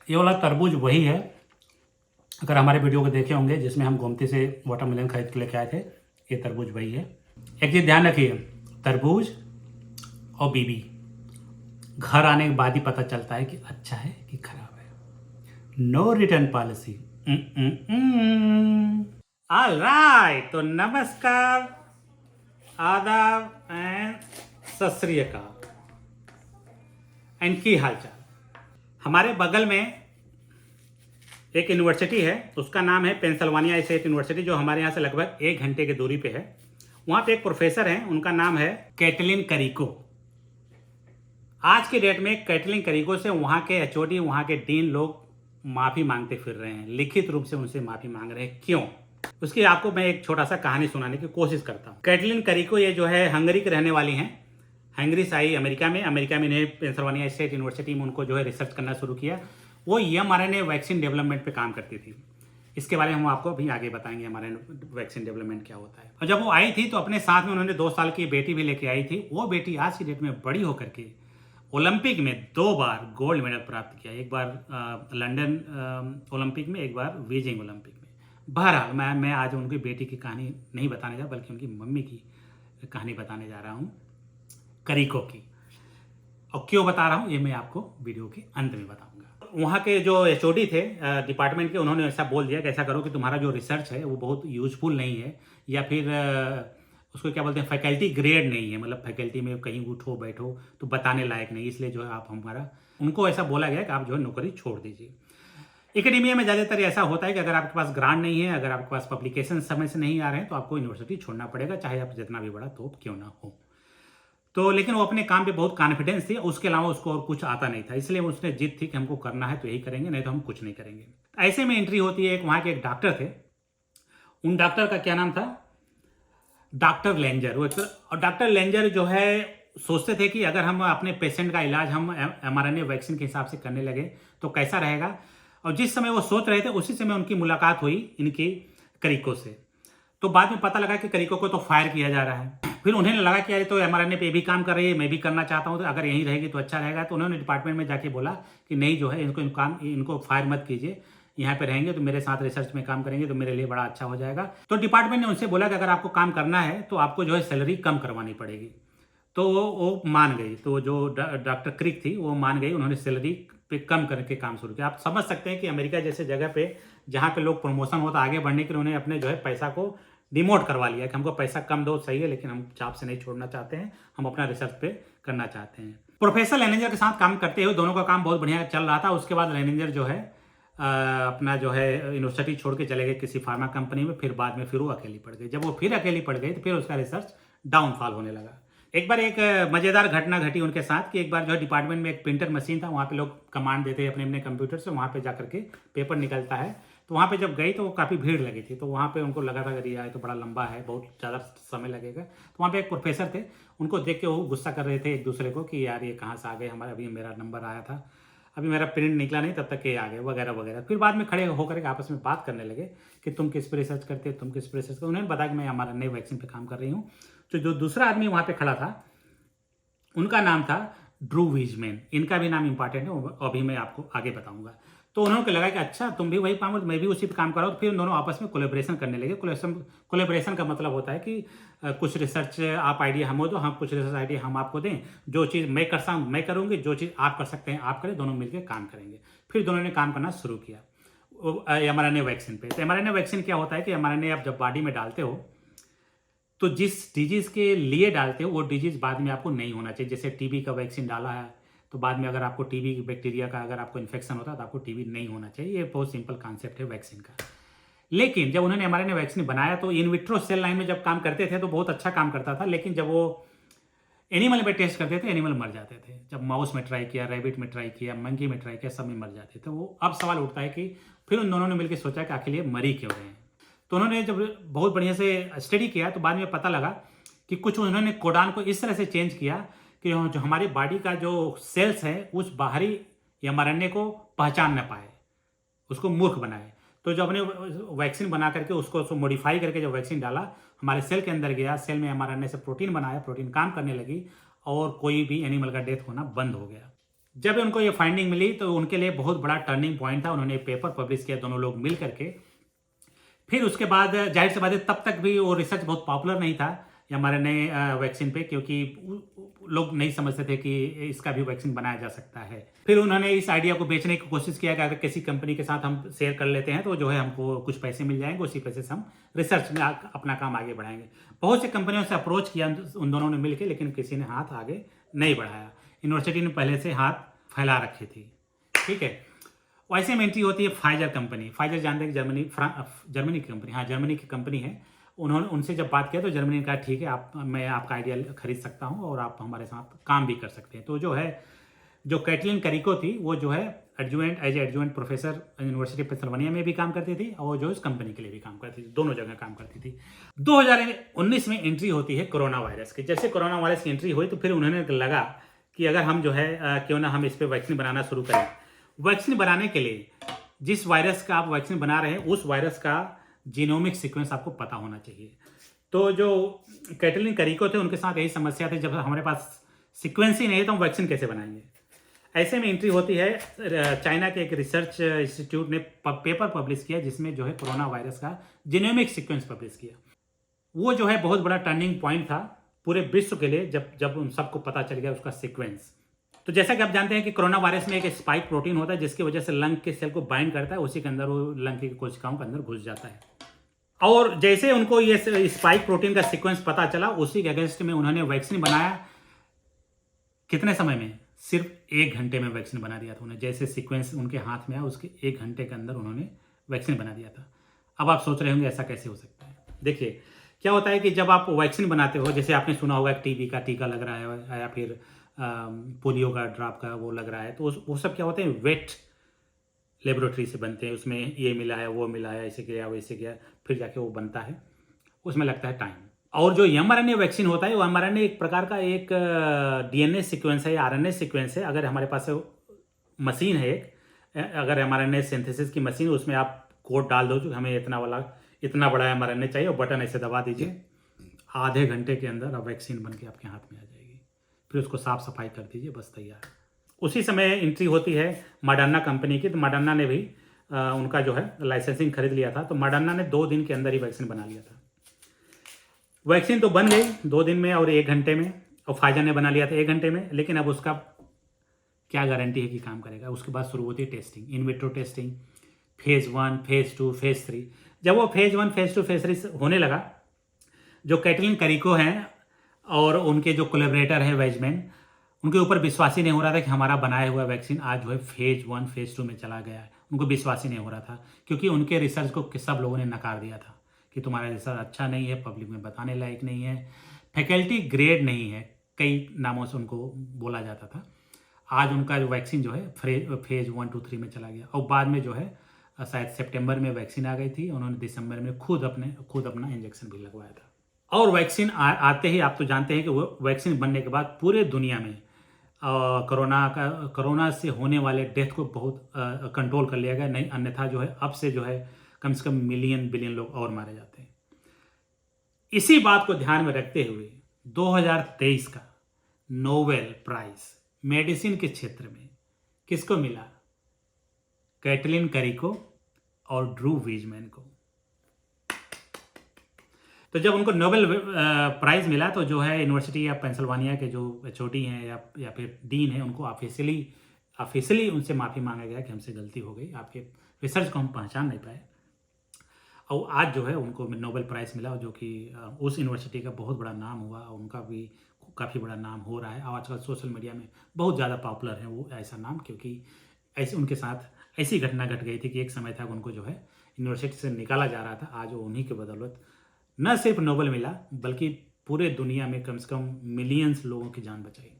ये वाला तरबूज वही है, अगर हमारे वीडियो को देखे होंगे जिसमें हम गोमती से वाटरमेलन खरीद के लेके आए थे, ये तरबूज वही है। एक चीज़ ध्यान रखिए, तरबूज और बीबी घर आने के बाद ही पता चलता है कि अच्छा है कि खराब है। No return policy. All right, तो नमस्कार, आदाब एंड सत श्री अकाल एंड की हालचाल। हमारे बगल में एक यूनिवर्सिटी है, उसका नाम है पेंसिल्वेनिया स्टेट यूनिवर्सिटी, जो हमारे यहाँ से लगभग 1 घंटे की दूरी पे है। वहाँ पे एक प्रोफेसर हैं, उनका नाम है कैटलिन करिको। आज के डेट में कैटलिन करिको से वहाँ के एचओडी, वहाँ के डीन लोग माफ़ी मांगते फिर रहे हैं, लिखित रूप से उनसे माफ़ी मांग रहे हैं। क्यों? उसकी आपको मैं एक छोटा सा कहानी सुनाने की कोशिश करता हूँ। कैटलिन करिको ये जो है हंगरी के रहने वाली हैं। हंगरी से आई अमेरिका में इन्हें पेंसिल्वेनिया स्टेट यूनिवर्सिटी में उनको जो है रिसर्च करना शुरू किया। वो mRNA वैक्सीन डेवलपमेंट पे काम करती थी। इसके बारे में हम आपको अभी आगे बताएंगे mRNA वैक्सीन डेवलपमेंट क्या होता है। और जब वो आई थी तो अपने साथ में उन्होंने 2 साल की बेटी भी लेके आई थी। वो बेटी आज की डेट में बड़ी होकर के ओलंपिक में 2 बार गोल्ड मेडल प्राप्त किया, एक बार लंदन ओलंपिक में, एक बार बीजिंग ओलंपिक में। बहरहाल मैं आज उनकी बेटी की कहानी नहीं बताने जा, बल्कि उनकी मम्मी की कहानी बताने जा रहा हूँ, करिको की। और क्यों बता रहा हूँ ये मैं आपको वीडियो के अंत में बताऊंगा। वहाँ के जो एचओडी थे डिपार्टमेंट के, उन्होंने ऐसा बोल दिया कि ऐसा करो कि तुम्हारा जो रिसर्च है वो बहुत यूजफुल नहीं है, या फिर उसको क्या बोलते हैं, फैकल्टी ग्रेड नहीं है, मतलब फैकल्टी में कहीं उठो बैठो तो बताने लायक नहीं, इसलिए जो है आप हमारा, उनको ऐसा बोला गया कि आप जो है नौकरी छोड़ दीजिए। एकेडेमिया में ज़्यादातर ऐसा होता है कि अगर आपके पास ग्रांट नहीं है, अगर आपके पास पब्लिकेशन समय से नहीं आ रहे हैं, तो आपको यूनिवर्सिटी छोड़ना पड़ेगा, चाहे आप जितना भी बड़ा तोप क्यों ना हो। तो लेकिन वो अपने काम पे बहुत कॉन्फिडेंस थी, उसके अलावा उसको और कुछ आता नहीं था, इसलिए उसने जिद थी कि हमको करना है तो यही करेंगे, नहीं तो हम कुछ नहीं करेंगे। ऐसे में एंट्री होती है, वहाँ के एक डॉक्टर थे, उन डॉक्टर का क्या नाम था, डॉक्टर लेंजर। और डॉक्टर लेंजर जो है सोचते थे कि अगर हम अपने पेशेंट का इलाज हम mRNA वैक्सीन के हिसाब से करने लगे तो कैसा रहेगा। और जिस समय वो सोच रहे थे उसी समय उनकी मुलाकात हुई इनकी करिको से। तो बाद में पता लगा कि करिको को तो फायर किया जा रहा है। फिर उन्हें लगा कि यार तो mRNA पे भी काम कर रही है, मैं भी करना चाहता हूँ, तो अगर यहीं रहेगी तो अच्छा रहेगा। तो उन्होंने डिपार्टमेंट में जाके बोला कि नहीं, जो है इनको फायर मत कीजिए, यहाँ पे रहेंगे तो मेरे साथ रिसर्च में काम करेंगे तो मेरे लिए बड़ा अच्छा हो जाएगा। तो डिपार्टमेंट ने उनसे बोला कि अगर आपको काम करना है तो आपको जो है सैलरी कम करवानी पड़ेगी। तो वो मान गई। तो जो डॉक्टर क्रिक थी वो मान गई, उन्होंने सैलरी पे कम करके काम शुरू किया। आप समझ सकते हैं कि अमेरिका जैसे जगह पे जहाँ पे लोग प्रमोशन होता आगे बढ़ने के लिए, उन्होंने अपने जो है पैसा को डिमोट करवा लिया कि हमको पैसा कम दो सही है, लेकिन हम जॉब से नहीं छोड़ना चाहते हैं, हम अपना रिसर्च पे करना चाहते हैं। प्रोफेसर लेनेजर के साथ काम करते हुए दोनों का काम बहुत बढ़िया चल रहा था। उसके बाद लेनेजर जो है अपना जो है यूनिवर्सिटी छोड़ के चले गए किसी फार्मा कंपनी में। फिर बाद में फिर वो अकेली पड़ गई। जब वो फिर अकेली पड़ गई तो फिर उसका रिसर्च डाउनफॉल होने लगा। एक बार एक मज़ेदार घटना घटी उनके साथ कि एक बार जो है डिपार्टमेंट में एक प्रिंटर मशीन था, वहाँ पे लोग कमांड देते हैं अपने अपने कंप्यूटर से, वहाँ पे जा करके पेपर निकलता है। तो वहाँ पे जब गई तो वो काफ़ी भीड़ लगी थी, तो वहाँ पे उनको लगा था कि यार तो बड़ा लंबा है, बहुत ज़्यादा समय लगेगा। तो वहाँ पे एक प्रोफेसर थे, उनको देख के वो गुस्सा कर रहे थे एक दूसरे को कि यार ये कहाँ से आ गए, हमारा अभी मेरा नंबर आया था, अभी मेरा प्रिंट निकला नहीं, तब तक ये आ गए, वगैरह वगैरह। फिर बाद में खड़े होकर के आपस में बात करने लगे कि तुम किस पर रिसर्च करते हो, तुम किस पर रिसर्च करते हो। उन्होंने बताया कि मैं हमारा नए वैक्सीन पर काम कर रही हूँ। तो जो दूसरा आदमी वहाँ पर खड़ा था उनका नाम था ड्रू वीजमैन। इनका भी नाम इंपॉर्टेंट है, अभी मैं आपको आगे बताऊंगा। तो उन्होंने लगा कि अच्छा तुम भी वही काम, मैं भी उसी पे काम कर रहा हूँ। तो फिर दोनों आपस में कोलेब्रेशन करने लगे। कोलेब्रेशन का मतलब होता है कि कुछ रिसर्च आप आइडिया हम दो, हम कुछ रिसर्च आइडिया हम आपको दें, जो चीज़ मैं कर सकता हूँ मैं करूँगी, जो चीज़ आप कर सकते हैं आप करें, दोनों मिलकर काम करेंगे। फिर दोनों ने काम करना शुरू किया mRNA वैक्सीन पे। तो mRNA वैक्सीन क्या होता है कि mRNA आप जब बॉडी में डालते हो तो जिस डिजीज़ के लिए डालते हो वो डिजीज़ बाद में आपको नहीं होना चाहिए। जैसे टीबी का वैक्सीन डाला है तो बाद में अगर आपको टीबी बैक्टीरिया का अगर आपको इन्फेक्शन होता है तो आपको टीबी नहीं होना चाहिए। ये बहुत सिंपल कॉन्सेप्ट है वैक्सीन का। लेकिन जब उन्होंने mRNA वैक्सीन बनाया तो इन विट्रो सेल लाइन में जब काम करते थे तो बहुत अच्छा काम करता था, लेकिन जब वो एनिमल में टेस्ट करते थे एनिमल मर जाते थे। जब माउस में ट्राई किया, रैबिट में ट्राई किया, मंकी में ट्राई किया, सब में मर जाते थे। वो अब सवाल उठता है कि फिर उन दोनों ने मिलकर सोचा कि आखिर ये मरी क्यों रहे हैं। तो उन्होंने जब बहुत बढ़िया से स्टडी किया तो बाद में पता लगा कि कुछ उन्होंने कोडान को इस तरह से चेंज किया कि जो हमारी बॉडी का जो सेल्स है उस बाहरी mRNA को पहचान न पाए, उसको मूर्ख बनाए। तो जब अपने वैक्सीन बना करके उसको मॉडिफाई करके जब वैक्सीन डाला, हमारे सेल के अंदर गया, सेल में mRNA से प्रोटीन बनाया, प्रोटीन काम करने लगी और कोई भी एनिमल का डेथ होना बंद हो गया। जब उनको ये फाइंडिंग मिली तो उनके लिए बहुत बड़ा टर्निंग पॉइंट था। उन्होंने पेपर पब्लिश किया दोनों लोग मिल करके। फिर उसके बाद जाहिर सी बात है, तब तक भी वो रिसर्च बहुत पॉपुलर नहीं था हमारे नए वैक्सीन पे, क्योंकि लोग नहीं समझते थे कि इसका भी वैक्सीन बनाया जा सकता है। फिर उन्होंने इस आइडिया को बेचने की कोशिश किया कि अगर किसी कंपनी के साथ हम शेयर कर लेते हैं तो जो है हमको कुछ पैसे मिल जाएंगे, उसी पैसे से हम रिसर्च में अपना काम आगे बढ़ाएंगे। बहुत सी कंपनियों से अप्रोच किया उन दोनों ने मिलकर, लेकिन किसी ने हाथ आगे नहीं बढ़ाया। यूनिवर्सिटी ने पहले से हाथ फैला रखी थी, ठीक है। वैसे में एंट्री होती है फाइजर कंपनी। फाइजर जानते हैं, जर्मनी की कंपनी, हाँ जर्मनी की कंपनी है। उन्होंने उनसे जब बात किया तो जर्मनी ने कहा ठीक है, मैं आपका आइडिया खरीद सकता हूँ और आप हमारे साथ काम भी कर सकते हैं। तो जो है, जो कैटलिन करिको थी वो जो है एडजुवेंट प्रोफेसर यूनिवर्सिटी पेंसिल्वेनिया में भी काम करती थी और जो इस कंपनी के लिए भी काम करती थी, दोनों जगह काम करती थी। 2019 में एंट्री होती है कोरोना वायरस की। जैसे कोरोना वायरस की एंट्री हुई तो फिर उन्होंने लगा कि अगर हम जो है क्यों ना हम इस पर वैक्सीन बनाना शुरू करें। वैक्सीन बनाने के लिए जिस वायरस का आप वैक्सीन बना रहे हैं उस वायरस का जीनोमिक सीक्वेंस आपको पता होना चाहिए। तो जो कैटलिन करिको थे उनके साथ यही समस्या थी, जब हमारे पास सीक्वेंस ही नहीं है तो हम वैक्सीन कैसे बनाएंगे। ऐसे में एंट्री होती है, चाइना के एक रिसर्च इंस्टीट्यूट ने पेपर पब्लिश किया जिसमें जो है कोरोना वायरस का जीनोमिक सीक्वेंस पब्लिश किया। वो जो है बहुत बड़ा टर्निंग पॉइंट था पूरे विश्व के लिए, जब उन सबको पता चल गया उसका सीक्वेंस। तो जैसा कि आप जानते हैं कि कोरोना वायरस में एक स्पाइक प्रोटीन होता है जिसकी वजह से लंग के सेल को बाइंड करता है, उसी के अंदर वो लंग की कोशिकाओं के अंदर घुस जाता है। और जैसे उनको ये स्पाइक प्रोटीन का सीक्वेंस पता चला, उसी के अगेंस्ट में उन्होंने वैक्सीन बनाया। कितने समय में? सिर्फ 1 घंटे में वैक्सीन बना दिया था उन्हें। जैसे सीक्वेंस उनके हाथ में आया उसके 1 घंटे के अंदर उन्होंने वैक्सीन बना दिया था। अब आप सोच रहे होंगे ऐसा कैसे हो सकता है। देखिए क्या होता है कि जब आप वैक्सीन बनाते हो, जैसे आपने सुना होगा टीबी का टीका लग रहा है या फिर पोलियो का ड्रॉप का वो लग रहा है, तो वो सब क्या होते हैं, वेट लेबोरेटरी से बनते हैं। उसमें ये मिला है, वो मिला है, ऐसे किया वैसे किया, फिर जाके वो बनता है, उसमें लगता है टाइम। और जो mRNA वैक्सीन होता है वो mRNA एक प्रकार का एक DNA सीक्वेंस है या RNA सीक्वेंस है। अगर हमारे पास मशीन है अगर mRNA सिंथेसिस की मशीन, उसमें आप कोड डाल दो कि हमें इतना बड़ा mRNA चाहिए और बटन ऐसे दबा दीजिए, आधे घंटे के अंदर अब वैक्सीन बन के आपके हाथ में आ जाएगी। फिर उसको साफ सफाई कर दीजिए, बस तैयार। उसी समय एंट्री होती है मॉडर्ना कंपनी की। तो मॉडर्ना ने भी उनका जो है लाइसेंसिंग खरीद लिया था। तो मॉडर्ना ने 2 दिन के अंदर ही वैक्सीन बना लिया था। वैक्सीन तो बन गई 2 दिन में और 1 घंटे में, और फाइजर ने बना लिया था 1 घंटे में। लेकिन अब उसका क्या गारंटी है कि काम करेगा। उसके बाद शुरू होती है testing, in vitro testing, phase 1, phase 2, phase 3। जब वो फेज 1, फेज 2, फेज 3 होने लगा, जो कैटलिन करिको हैं और उनके जो कोलैबोरेटर हैं वेजमैन, उनके ऊपर विश्वास ही नहीं हो रहा था कि हमारा बनाया हुआ वैक्सीन आज जो है फेज 1, फेज 2 में चला गया है। उनको विश्वास ही नहीं हो रहा था, क्योंकि उनके रिसर्च को सब लोगों ने नकार दिया था कि तुम्हारा रिसर्च अच्छा नहीं है, पब्लिक में बताने लायक नहीं है, फैकल्टी ग्रेड नहीं है, कई नामों से उनको बोला जाता था। आज उनका जो वैक्सीन जो है फेज 1, 2, 3 में चला गया। और बाद में जो है शायद सितंबर में वैक्सीन आ गई थी, उन्होंने दिसंबर में खुद अपना इंजेक्शन भी लगवाया था। और वैक्सीन आते ही आप तो जानते हैं कि वो वैक्सीन बनने के बाद पूरे दुनिया में कोरोना से होने वाले डेथ को बहुत कंट्रोल कर लिया गया। नहीं अन्यथा जो है अब से जो है कम से कम मिलियन बिलियन लोग और मारे जाते हैं। इसी बात को ध्यान में रखते हुए 2023 का नोबेल प्राइज मेडिसिन के क्षेत्र में किसको मिला? कैटलिन करिको और ड्रू वीजमैन को। तो जब उनको नोबेल प्राइज मिला तो जो है यूनिवर्सिटी या पेंसिल्वेनिया के जो एचओडी हैं या फिर डीन है, उनको ऑफिशियली उनसे माफ़ी मांगा गया कि हमसे गलती हो गई, आपके रिसर्च को हम पहचान नहीं पाए। और आज जो है उनको नोबेल प्राइज़ मिला, जो कि उस यूनिवर्सिटी का बहुत बड़ा नाम हुआ, उनका भी काफ़ी बड़ा नाम हो रहा है। और आजकल सोशल मीडिया में बहुत ज़्यादा पॉपुलर है वो ऐसा नाम, क्योंकि ऐसे उनके साथ ऐसी घटना घट गई थी कि एक समय था उनको जो है यूनिवर्सिटी से निकाला जा रहा था। आज वो उन्हीं की बदौलत न सिर्फ नोबेल मिला बल्कि पूरे दुनिया में कम से कम मिलियंस लोगों की जान बचाई।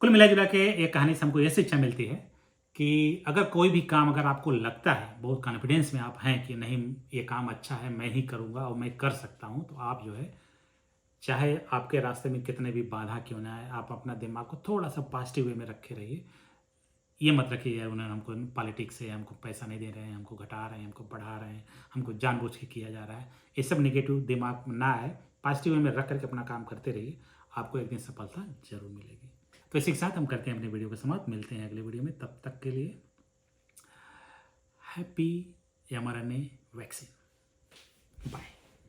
कुल मिला जुला के एक कहानी से हमको ये शिक्षा मिलती है कि अगर कोई भी काम अगर आपको लगता है, बहुत कॉन्फिडेंस में आप हैं कि नहीं ये काम अच्छा है, मैं ही करूँगा और मैं कर सकता हूँ, तो आप जो है चाहे आपके रास्ते में कितने भी बाधा क्यों ना आए, आप अपना दिमाग को थोड़ा सा पॉजिटिव वे में रखे रहिए। ये मत रखिए यार उन्होंने हमको पॉलिटिक्स से हमको पैसा नहीं दे रहे हैं, हमको घटा रहे हैं, हमको बढ़ा रहे हैं, हमको जानबूझ के किया जा रहा है। ये सब निगेटिव दिमाग में ना आए, पॉजिटिव वे में रख करके अपना काम करते रहिए, आपको एक दिन सफलता जरूर मिलेगी। तो इसी के साथ हम करते हैं अपने वीडियो को समाप्त। मिलते हैं अगले वीडियो में, तब तक के लिए हैप्पी mRNA वैक्सीन।